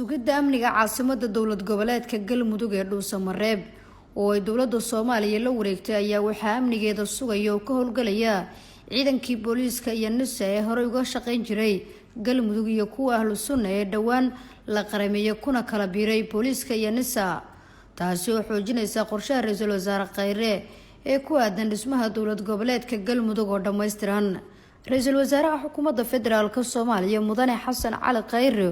sugidda amniga caasimadda dowlad goboleedka galmudug ee dhuusamareeb oo ay dowladda Soomaaliya la wareegtay ayaa waxaa amnigeeda sugaya oo ka howlgalaya ciidankii booliiska iyo NISA ee hore uga shaqeyn jiray galmudug iyo kuwa ahlu sunna ee dhawaan la qarameeyay kuna kala biiray booliiska iyo NISA taasi oo xoojinaysa qorshaha ra'iisul wasaare Khayre ee ku aadan dhismaha dowlad goboleedka galmudug oo dhameystiran. ra'iisul wasaaraha xukuumadda federaalka Soomaaliya mudane Xasan Cali Khayre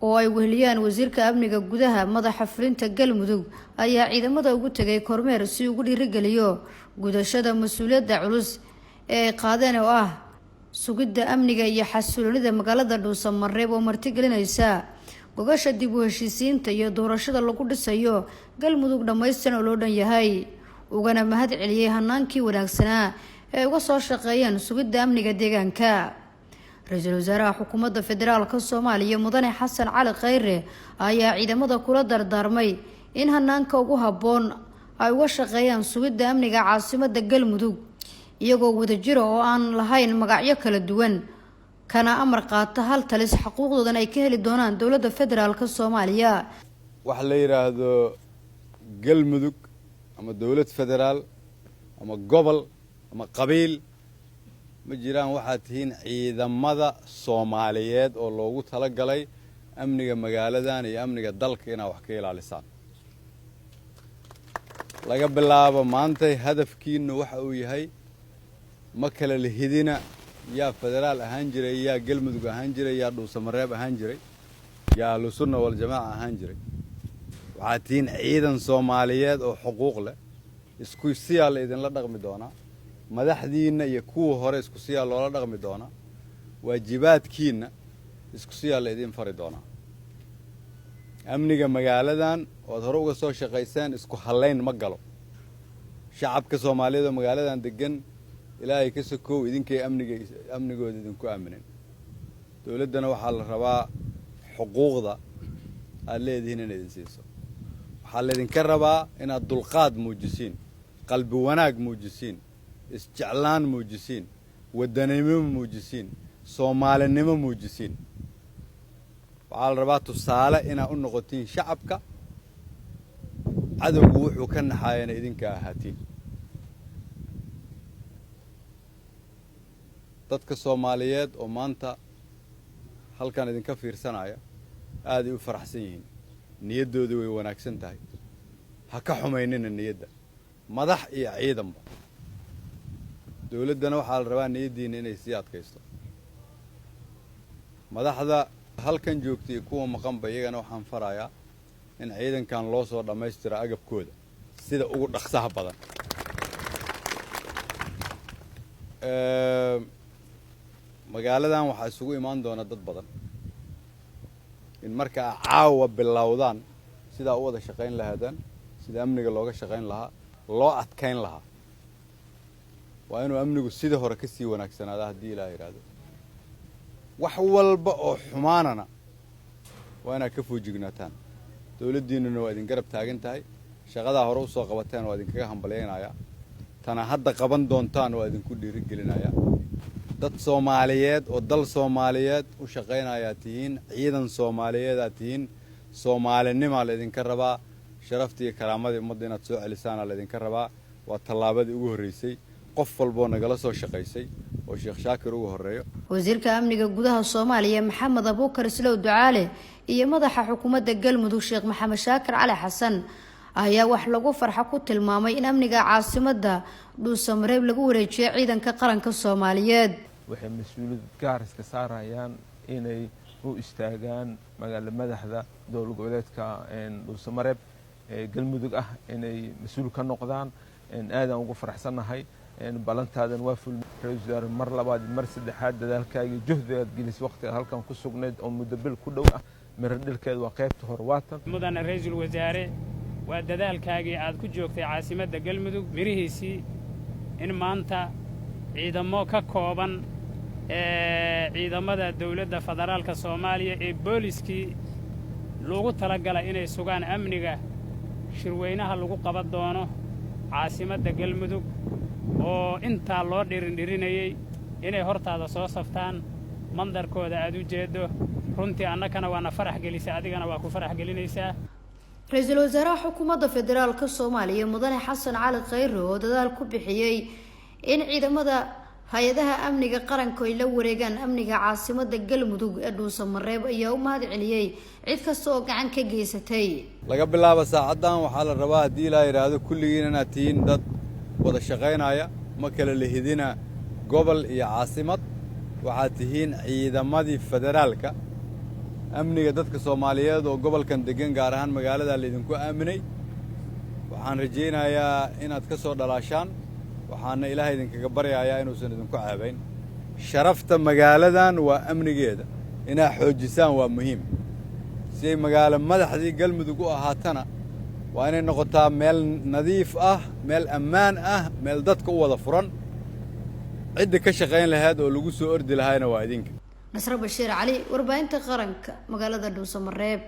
oo ay weheliyaan wasiirka amniga gudaha madaxa fulinta galmudug ayaa ciidamada ugu tagay kormeer si ugu dhiirigeliyo gudashada mas'uuliyadda culus ee ay qaadeen oo ah sugidda amniga iyo xasiloonida magaalada Dhuusamareeb oo martigelinaysa gogasha dib u heshiisiinta iyo doorashada lagu dhisayo galmudug dhameystiran oo loo dhan yahay ugana mahad celiyay hanaankii wanaagsanaa ee uga soo shaqeeyeen sugidda amniga deegaanka. ra'iisul wasaaraha xukuumadda federaalka Soomaaliya mudane Xasan Cali Khayre ayaa ciidamada kula dardaarmay in hanaanka ugu haboon ay uga shaqeeyaan sugidda amniga caasimadda galmudug iyagoo wadajir oo aan lahayn magacyo kala duwan kana amar qaata hal talis xuquuqdoodan ay ka heli doonaan dowladda federaalka Soomaaliya. waxa la yiraahdo galmudug ama dowlad federaal ama gobol ama qabiil ma jiraan waxaa tihiin ciidamada Soomaaliyeed oo loogu talagalay amniga magaaladan iyo amniga dalka inay wax ka ilaalisaan. laga bilaabo maanta hadafkiinu waxa uu yahay ma kala lihidina yaa federaal ahaan jiray yaa galmudug ahaan jiray yaa dhuusamareeb ahaan jiray yaa ahlu sunna wal jamaa ahaan jiray. waxaa tihiin ciidan Soomaaliyeed oo xuquuq leh isku siyaal idin la dhaqmi doonaa madaxdiina iyo kuwa hore isku siyaal loola dhaqmi doonaa waajibaadkiina isku siyaal idin fari doonaa. amniga magaaladan oo hore uga soo shaqeyseen isku haleyn ma galo. shacabka Soomaaliyeed oo magaaladan degan ilaahay ka sokow idinkay amnigooda idinku aaminin. dowladana waxaa la rabaa xuquuqda aad leedihiin in idin siiso. waxaa la idinka rabaa inaad dulqaad muujisiin qalbi wanaag muujisiin isjeclaan muujisiin wadanimo muujisiin Soomaalinimo muujisiin. waxaa la rabaa tusaale inaad u noqotiin shacabka cadowgu wuxuu ka naxayana idinka ahaatiin. dadka Soomaaliyeed oo maanta halkan idinka fiirsanaya aad ay u faraxsan yihiin niyadoodu way wanaagsan tahay ha ka xumaynina niyadda madax iyo ciidanba. dowladana waxaa la rabaa niyadiina inay sii adkaysto. madaxda halkan joogtay kuwa maqanba iyagana waxaan farayaa in ciidankan loo soo dhammaystiro agabkooda sida ugu dhaqsaha badan. magaaladan waxaa isugu imaan doona dad badan in markaa caawa bilowdaan sidaa u wada shaqayn lahaadaan sida amniga looga shaqayn lahaa loo adkayn lahaa waa inuu amnigu sida hore ka sii wanaagsanaada haddii Ilaahay yiraahdo. wax walba oo xumaanana waa inaad ka foojignaataan. dowladdiinuna waa idin garab taagan tahay shaqadaa hore u soo qabateen waa idinkaga hambaleynayaa tana hadda qaban doontaan waa idinku dhiirigelinayaa. dad Soomaaliyeed oo dal Soomaaliyeed u shaqeynaya tihiin ciidan Soomaaliyeed aad tihiin Soomaalinimo la idinka rabaa sharaftii iyo karaamadii ummadda inaad soo celisaan la idinka rabaa. waa tallaabadii ugu horeysay qof walba nagala soo shaqeysay oo Sheekh Shaakir ugu horeeyo. wasiirka amniga gudaha Soomaaliya Maxamed Abuukar Islow Ducaale iyo madaxa xukuumadda galmudug Sheekh Maxamed Shaakir Cali Xasan ayaa wax lagu farxo ku tilmaamay in amniga caasimadda Dhuusamareeb lagu wareejiyo ciidanka qaranka Soomaaliyeed. waxay mas'uuliyad gaar iska saarayaan inay u istaagaan magaalada madaxda dowlad goboleedka Dhuusamareeb ee galmudug ah inay mas'uul ka noqdaan. aadan ugu faraxsanahay balantaadan waa ful ra'iisul wasaare mar labaad mar saddexaad dadaalkaaga juhdigaad gelis waqtiga halkan ku sugnayd oo muddo bil ku dhow ah mir dhilkeed waa qaybta hor waatan mudane ra'iisul wasaare waa dadaalkaagii aad ku joogtay caasimadda galmudug mirihiisii in maanta ciidamo ka kooban ciidamada dowladda federaalka Soomaaliya ee booliskii loogu talagalay inay sugaan amniga shirweynaha lagu qaban doono caasimadda galmudug oo inta loo dhirinayay inay hortaada soo saftaan mandarkooda aad u jeedo runtii annakana waana farax gelisay adigana waa ku farax gelinaysaa. Ra'iisul Wasaaraha Xukuumadda Federaalka Soomaaliya Mudane Xasan Cali Khayre oo dadaal ku bixiyay in ciidamada hay'adaha amniga qaranka ay la wareegaan amniga caasimadda Galmudug ee Dhuusamareeb ayaa u mahad celiyay cid kasta oo gacan ka geysatay. laga bilaabo saacadan waxaa la rabaa haddii la yiraahdo kulligiin inaad tihiin dad wada shaqaynaya ma kala lehidina gobol iyo caasimad waxaad tihiin ciidamadii federaalka amniga dadka Soomaaliyeed oo gobolkan degan gaar ahaan magaalada la idinku aaminay waxaan rajaynayaa inaad ka soo dhalaashaan waxaana ilaahay idinkaga baryayaa inuusan idinku caabayn sharafta magaaladan waa amnigeeda inaad xoojisaan waa muhiim si ay magaalo madaxdii Galmudug u ahaatana waa inay noqotaa meel nadiif ah meel ammaan ah meel dadka u wada furan cid ka shaqayn lahayd oo lagu soo ordi lahaayna waa idinka. Nasra Bashiir Cali warbaahinta qaranka magaalada Dhuusamareeb.